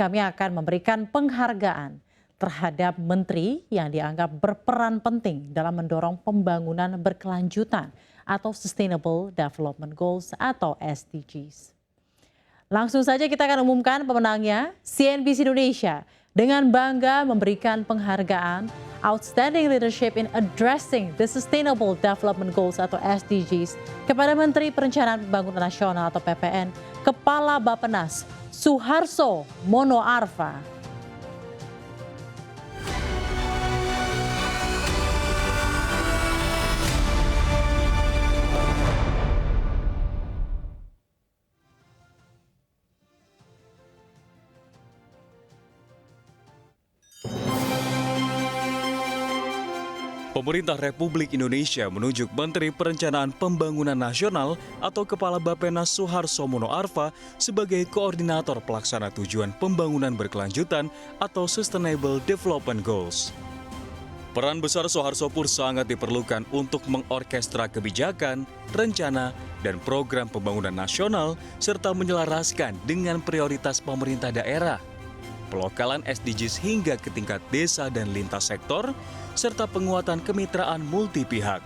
kami akan memberikan penghargaan terhadap menteri yang dianggap berperan penting dalam mendorong pembangunan berkelanjutan atau Sustainable Development Goals atau SDGs. Langsung saja kita akan umumkan pemenangnya. CNBC Indonesia dengan bangga memberikan penghargaan Outstanding Leadership in Addressing the Sustainable Development Goals atau SDGs kepada Menteri Perencanaan Pembangunan Nasional atau PPN, Kepala Bappenas Suharso Mono Arfa. Pemerintah Republik Indonesia menunjuk Menteri Perencanaan Pembangunan Nasional atau Kepala Bappenas Suharso Mono Arfa sebagai koordinator pelaksana tujuan pembangunan berkelanjutan atau Sustainable Development Goals. Peran besar Suharso pun sangat diperlukan untuk mengorkestra kebijakan, rencana, dan program pembangunan nasional serta menyelaraskan dengan prioritas pemerintah daerah, pelokalan SDGs hingga ke tingkat desa dan lintas sektor, serta penguatan kemitraan multi pihak.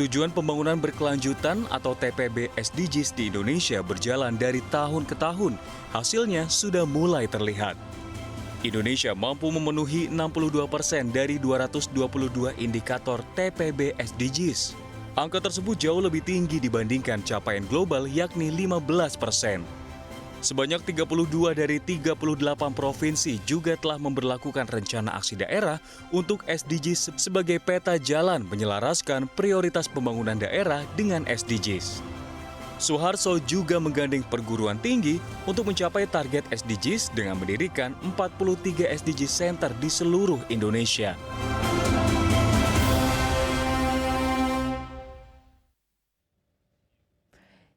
Tujuan pembangunan berkelanjutan atau TPB SDGs di Indonesia berjalan dari tahun ke tahun. Hasilnya sudah mulai terlihat. Indonesia mampu memenuhi 62% dari 222 indikator TPB SDGs. Angka tersebut jauh lebih tinggi dibandingkan capaian global yakni 15%. Sebanyak 32 dari 38 provinsi juga telah memberlakukan rencana aksi daerah untuk SDGs sebagai peta jalan menyelaraskan prioritas pembangunan daerah dengan SDGs. Suharso juga menggandeng perguruan tinggi untuk mencapai target SDGs dengan mendirikan 43 SDG Center di seluruh Indonesia.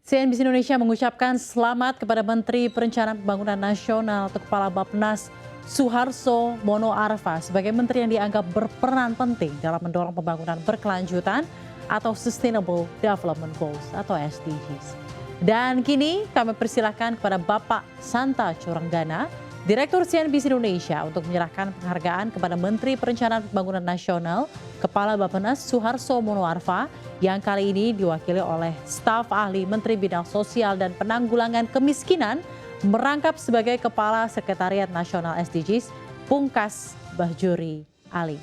CNBC Indonesia mengucapkan selamat kepada Menteri Perencanaan Pembangunan Nasional atau Kepala Bappenas Suharso Mono Arfa sebagai menteri yang dianggap berperan penting dalam mendorong pembangunan berkelanjutan atau Sustainable Development Goals atau SDGs. Dan kini kami persilahkan kepada Bapak Santa Choranggana, Direktur CNBC Indonesia untuk menyerahkan penghargaan kepada Menteri Perencanaan Pembangunan Nasional Kepala Bappenas Suharso Mono Arfa yang kali ini diwakili oleh staf ahli Menteri Bidang Sosial dan Penanggulangan Kemiskinan merangkap sebagai Kepala Sekretariat Nasional SDGs Pungkas Bahjuri Ali.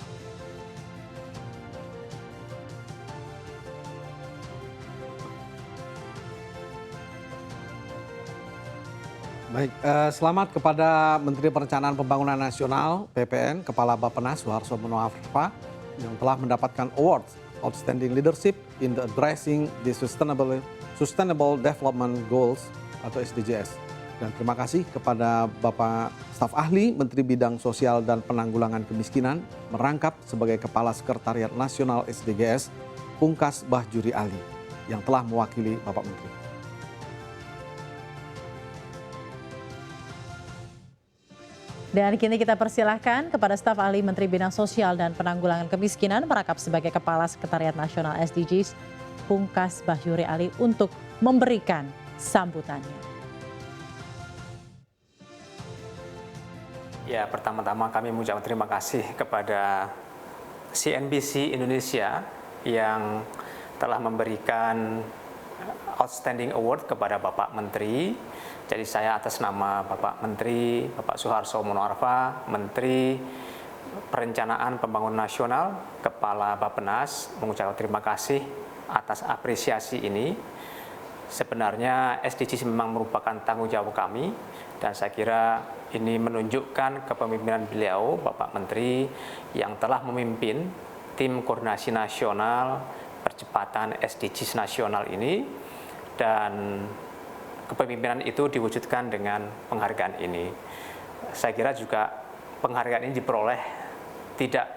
Baik, selamat kepada Menteri Perencanaan Pembangunan Nasional (PPN) Kepala Bappenas Suharso Mono Arfa yang telah mendapatkan award Outstanding Leadership in the Addressing the Sustainable Development Goals atau SDGs. Dan terima kasih kepada Bapak staf ahli Menteri Bidang Sosial dan Penanggulangan Kemiskinan merangkap sebagai Kepala Sekretariat Nasional SDGs Pungkas Bahjuri Ali yang telah mewakili Bapak Menteri. Dan kini kita persilahkan kepada staf ahli Menteri Bidang Sosial dan Penanggulangan Kemiskinan merangkap sebagai Kepala Sekretariat Nasional SDGs Pungkas Bahjuri Ali untuk memberikan sambutannya. Ya, pertama-tama kami mengucapkan terima kasih kepada CNBC Indonesia yang telah memberikan Outstanding Award kepada Bapak Menteri. Jadi saya atas nama Bapak Menteri, Bapak Suharso Mono Arfa, Menteri Perencanaan Pembangunan Nasional, Kepala Bappenas, mengucapkan terima kasih atas apresiasi ini. Sebenarnya SDGs memang merupakan tanggung jawab kami dan saya kira ini menunjukkan kepemimpinan beliau, Bapak Menteri, yang telah memimpin tim koordinasi nasional percepatan SDGs nasional ini dan kepemimpinan itu diwujudkan dengan penghargaan ini. Saya kira juga penghargaan ini diperoleh tidak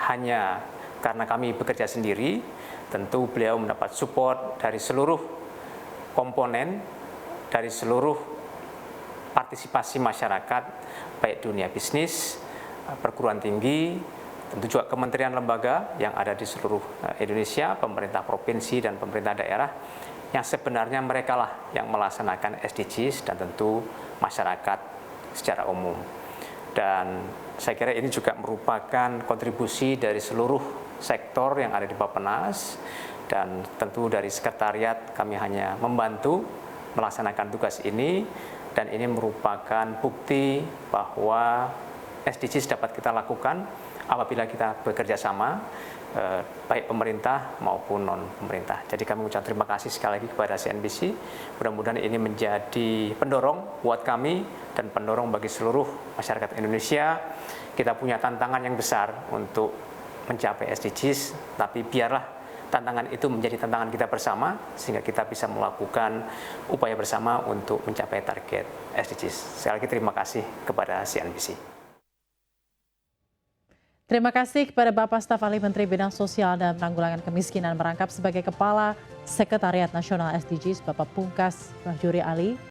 hanya karena kami bekerja sendiri, tentu beliau mendapat support dari seluruh komponen, dari seluruh partisipasi masyarakat, baik dunia bisnis, perguruan tinggi, tentu juga kementerian lembaga yang ada di seluruh Indonesia, pemerintah provinsi dan pemerintah daerah, yang sebenarnya mereka lah yang melaksanakan SDGs dan tentu masyarakat secara umum. Dan saya kira ini juga merupakan kontribusi dari seluruh sektor yang ada di Bappenas, dan tentu dari sekretariat kami hanya membantu melaksanakan tugas ini, dan ini merupakan bukti bahwa SDGs dapat kita lakukan apabila kita bekerja sama, baik pemerintah maupun non-pemerintah. Jadi kami mengucapkan terima kasih sekali lagi kepada CNBC. Mudah-mudahan ini menjadi pendorong buat kami dan pendorong bagi seluruh masyarakat Indonesia. Kita punya tantangan yang besar untuk mencapai SDGs, tapi biarlah tantangan itu menjadi tantangan kita bersama, sehingga kita bisa melakukan upaya bersama untuk mencapai target SDGs. Sekali lagi terima kasih kepada CNBC. Terima kasih kepada Bapak Staf Ahli Menteri Bidang Sosial dan Penanggulangan Kemiskinan merangkap sebagai Kepala Sekretariat Nasional SDGs Bapak Pungkas Mahjuri Ali.